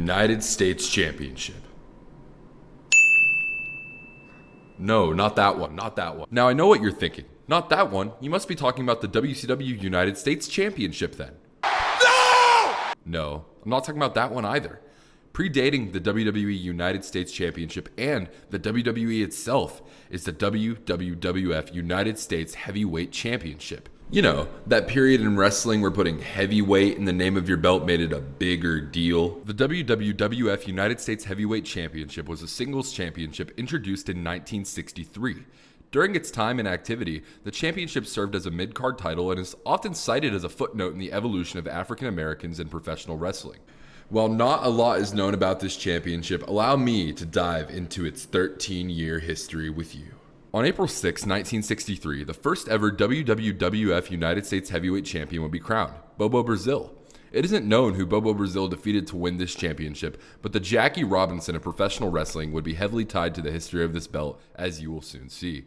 United States Championship. No, not that one, not that one. Now I know what you're thinking. Not that one. You must be talking about the WCW United States Championship then. No, I'm not talking about that one either. Predating the WWE United States Championship and the WWE itself is the WWWF United States Heavyweight Championship. You know, that period in wrestling where putting heavyweight in the name of your belt made it a bigger deal. The WWWF United States Heavyweight Championship was a singles championship introduced in 1963. During its time in activity, the championship served as a mid-card title and is often cited as a footnote in the evolution of African Americans in professional wrestling. While not a lot is known about this championship, allow me to dive into its 13-year history with you. On April 6, 1963, the first ever WWWF United States Heavyweight Champion would be crowned, Bobo Brazil. It isn't known who Bobo Brazil defeated to win this championship, but the Jackie Robinson of professional wrestling would be heavily tied to the history of this belt, as you will soon see.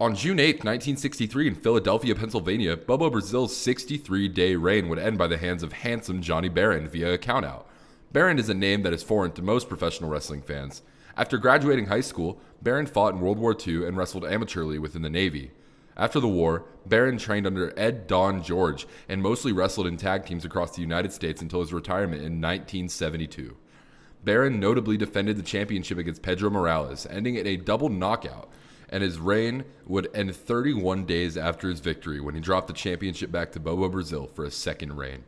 On June 8, 1963, in Philadelphia, Pennsylvania, Bobo Brazil's 63-day reign would end by the hands of handsome Johnny Barron via a countout. Barron is a name that is foreign to most professional wrestling fans. After graduating high school, Barron fought in World War II and wrestled amateurly within the Navy. After the war, Barron trained under Ed Don George and mostly wrestled in tag teams across the United States until his retirement in 1972. Barron notably defended the championship against Pedro Morales, ending in a double knockout, and his reign would end 31 days after his victory when he dropped the championship back to Bobo Brazil for a second reign.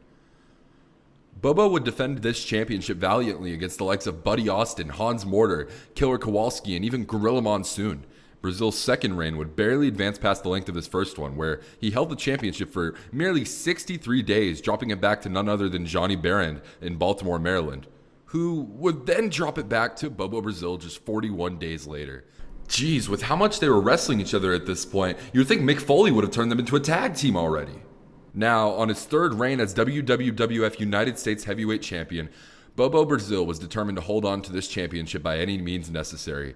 Bobo would defend this championship valiantly against the likes of Buddy Austin, Hans Morter, Killer Kowalski, and even Gorilla Monsoon. Brazil's second reign would barely advance past the length of his first one, where he held the championship for merely 63 days, dropping it back to none other than Johnny Barron in Baltimore, Maryland, who would then drop it back to Bobo Brazil just 41 days later. Geez, with how much they were wrestling each other at this point, you would think Mick Foley would have turned them into a tag team already. Now, on his third reign as WWWF United States Heavyweight Champion, Bobo Brazil was determined to hold on to this championship by any means necessary.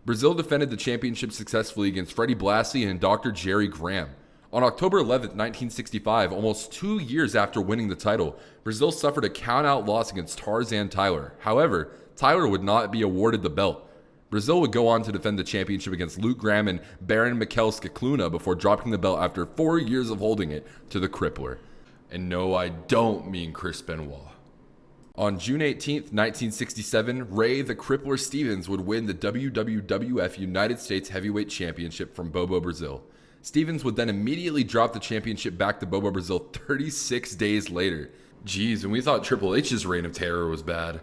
Brazil defended the championship successfully against Freddie Blassie and Dr. Jerry Graham. On October 11, 1965, almost 2 years after winning the title, Brazil suffered a count-out loss against Tarzan Tyler. However, Tyler would not be awarded the belt. Brazil would go on to defend the championship against Luke Graham and Baron Mikel Scicluna before dropping the belt after 4 years of holding it to the Crippler. And no, I don't mean Chris Benoit. On June 18, 1967, Ray the Crippler Stevens would win the WWWF United States Heavyweight Championship from Bobo Brazil. Stevens would then immediately drop the championship back to Bobo Brazil 36 days later. Geez, and we thought Triple H's reign of terror was bad.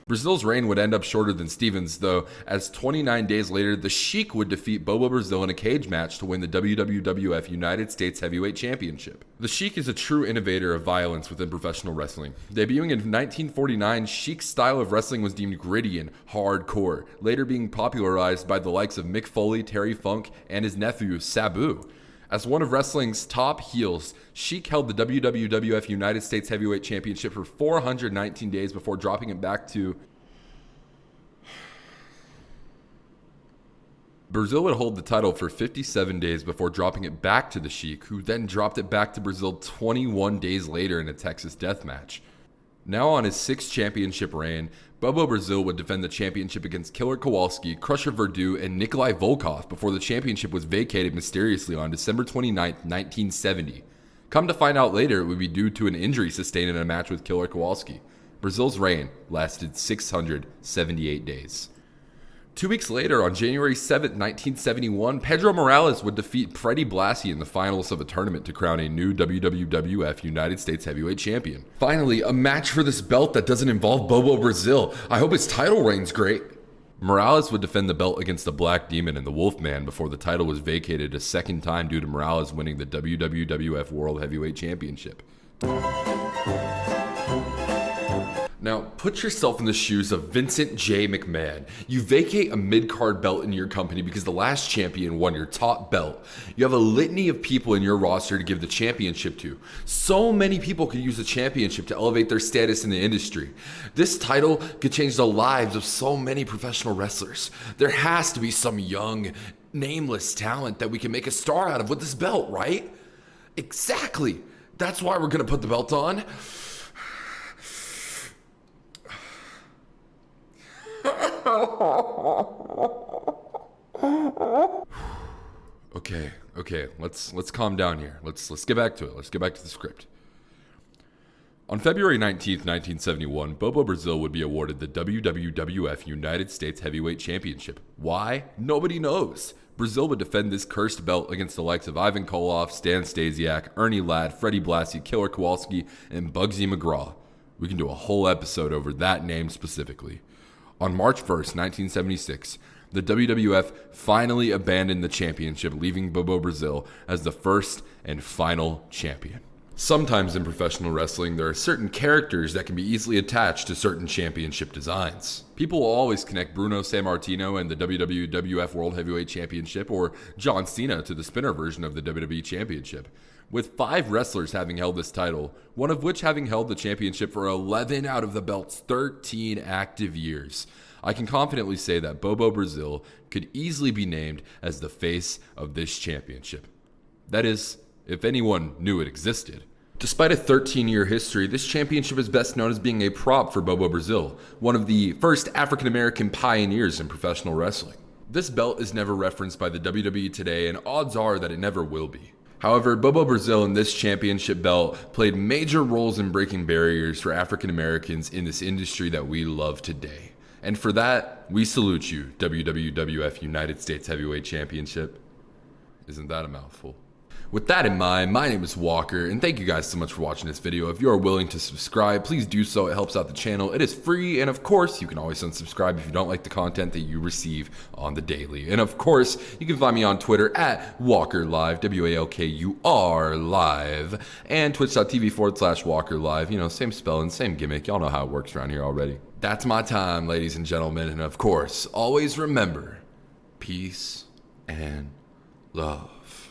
Brazil's reign would end up shorter than Stevens, though, as 29 days later, the Sheik would defeat Bobo Brazil in a cage match to win the WWWF United States Heavyweight Championship. The Sheik is a true innovator of violence within professional wrestling. Debuting in 1949, Sheik's style of wrestling was deemed gritty and hardcore, later being popularized by the likes of Mick Foley, Terry Funk, and his nephew, Sabu. As one of wrestling's top heels, Sheik held the WWWF United States Heavyweight Championship for 419 days before dropping it back to... Brazil would hold the title for 57 days before dropping it back to the Sheik, who then dropped it back to Brazil 21 days later in a Texas death match. Now on his sixth championship reign, Bobo Brazil would defend the championship against Killer Kowalski, Crusher Verdun, and Nikolai Volkov before the championship was vacated mysteriously on December 29, 1970. Come to find out later, it would be due to an injury sustained in a match with Killer Kowalski. Brazil's reign lasted 678 days. 2 weeks later, on January 7, 1971, Pedro Morales would defeat Freddie Blassie in the finals of a tournament to crown a new WWWF United States Heavyweight Champion. Finally, a match for this belt that doesn't involve Bobo Brazil. I hope his title reign's great. Morales would defend the belt against the Black Demon and the Wolfman before the title was vacated a second time due to Morales winning the WWWF World Heavyweight Championship. Now, put yourself in the shoes of Vincent J. McMahon. You vacate a mid-card belt in your company because the last champion won your top belt. You have a litany of people in your roster to give the championship to. So many people could use the championship to elevate their status in the industry. This title could change the lives of so many professional wrestlers. There has to be some young, nameless talent that we can make a star out of with this belt, right? Exactly. That's why we're going to put the belt on. Okay, let's calm down here. Let's get back to it. Let's get back to the script. On February 19th, 1971, Bobo Brazil would be awarded the WWWF United States Heavyweight Championship. Why? Nobody knows. Brazil would defend this cursed belt against the likes of Ivan Koloff, Stan Stasiak, Ernie Ladd, Freddie Blassie, Killer Kowalski, and Bugsy McGraw. We can do a whole episode over that name specifically. On March 1st, 1976, the WWF finally abandoned the championship, leaving Bobo Brazil as the first and final champion. Sometimes in professional wrestling, there are certain characters that can be easily attached to certain championship designs. People will always connect Bruno Sammartino and the WWF World Heavyweight Championship or John Cena to the spinner version of the WWE Championship. With 5 wrestlers having held this title, one of which having held the championship for 11 out of the belt's 13 active years, I can confidently say that Bobo Brazil could easily be named as the face of this championship. That is, if anyone knew it existed. Despite a 13-year history, this championship is best known as being a prop for Bobo Brazil, one of the first African-American pioneers in professional wrestling. This belt is never referenced by the WWE today, and odds are that it never will be. However, Bobo Brazil and this championship belt played major roles in breaking barriers for African-Americans in this industry that we love today. And for that, we salute you, WWWF United States Heavyweight Championship. Isn't that a mouthful? With that in mind, my name is Walker, and thank you guys so much for watching this video. If you are willing to subscribe, please do so. It helps out the channel. It is free, and of course, you can always unsubscribe if you don't like the content that you receive on the daily. And of course, you can find me on Twitter at walkurlive, WALKUR live, and twitch.tv/walkurlive. You know, same spelling, same gimmick. Y'all know how it works around here already. That's my time, ladies and gentlemen, and of course, always remember, peace and love.